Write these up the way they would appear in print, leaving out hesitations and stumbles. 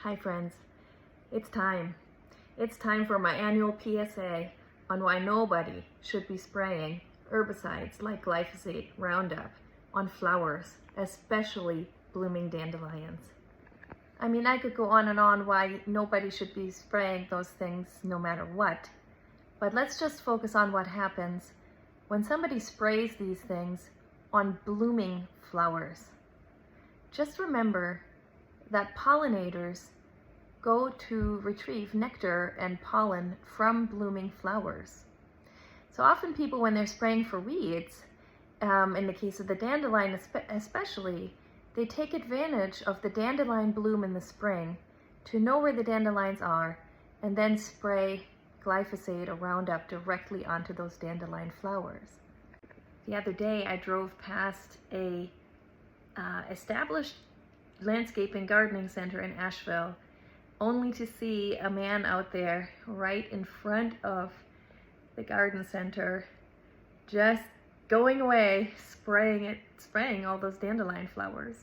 Hi friends, it's time. It's time for my annual PSA on why nobody should be spraying herbicides like glyphosate, Roundup on flowers, especially blooming dandelions. I mean, I could go on and on why nobody should be spraying those things no matter what, but let's just focus on what happens when somebody sprays these things on blooming flowers. Just remember that pollinators go to retrieve nectar and pollen from blooming flowers. So often people, when they're spraying for weeds, in the case of the dandelion especially, they take advantage of the dandelion bloom in the spring to know where the dandelions are and then spray glyphosate or Roundup directly onto those dandelion flowers. The other day I drove past a established landscaping gardening center in Asheville, only to see a man out there right in front of the garden center just going away, spraying all those dandelion flowers.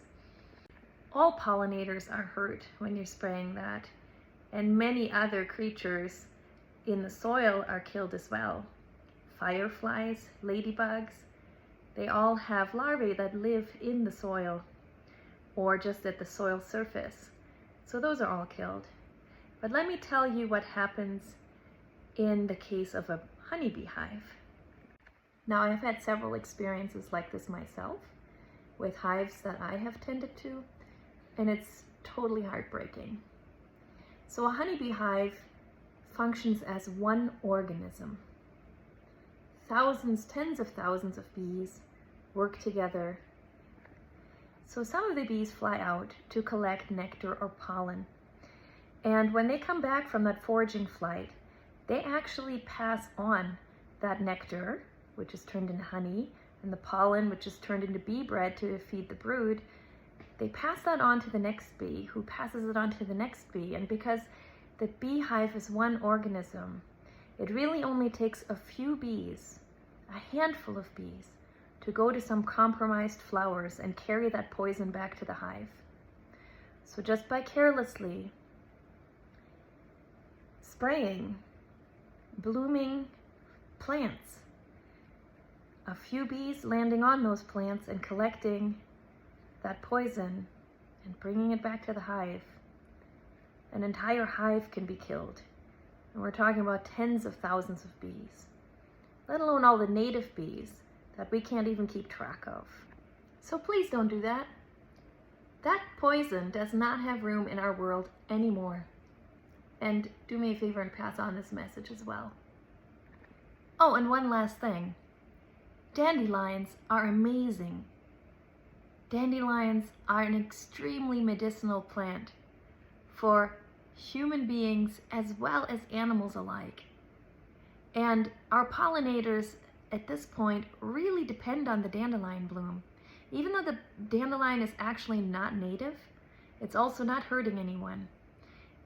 All pollinators are hurt when you're spraying that, and many other creatures in the soil are killed as well. Fireflies, ladybugs, they all have larvae that live in the soil or just at the soil surface. So those are all killed. But let me tell you what happens in the case of a honeybee hive. Now, I've had several experiences like this myself with hives that I have tended to, and it's totally heartbreaking. So a honeybee hive functions as one organism. Thousands, tens of thousands of bees work together. So some of the bees fly out to collect nectar or pollen. And when they come back from that foraging flight, they actually pass on that nectar, which is turned into honey, and the pollen, which is turned into bee bread to feed the brood. They pass that on to the next bee, who passes it on to the next bee. And because the beehive is one organism, it really only takes a few bees, a handful of bees, to go to some compromised flowers and carry that poison back to the hive. So just by carelessly spraying blooming plants, a few bees landing on those plants and collecting that poison and bringing it back to the hive, an entire hive can be killed. And we're talking about tens of thousands of bees, let alone all the native bees that we can't even keep track of. So please don't do that. That poison does not have room in our world anymore. And do me a favor and pass on this message as well. Oh, and one last thing. Dandelions are amazing. Dandelions are an extremely medicinal plant for human beings as well as animals alike. And our pollinators at this point really depend on the dandelion bloom. Even though the dandelion is actually not native, it's also not hurting anyone.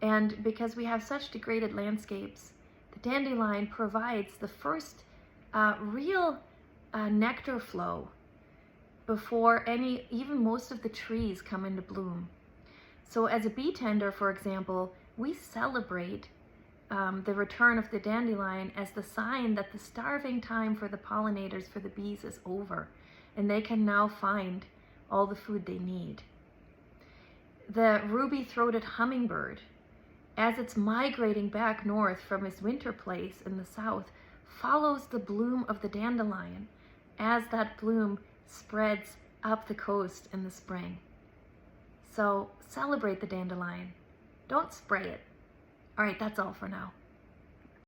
And because we have such degraded landscapes, the dandelion provides the first real nectar flow before even most of the trees come into bloom. So as a bee tender, for example, we celebrate the return of the dandelion as the sign that the starving time for the pollinators, for the bees, is over, and they can now find all the food they need. The ruby-throated hummingbird, as it's migrating back north from its winter place in the south, follows the bloom of the dandelion as that bloom spreads up the coast in the spring. So celebrate the dandelion. Don't spray it. All right, that's all for now.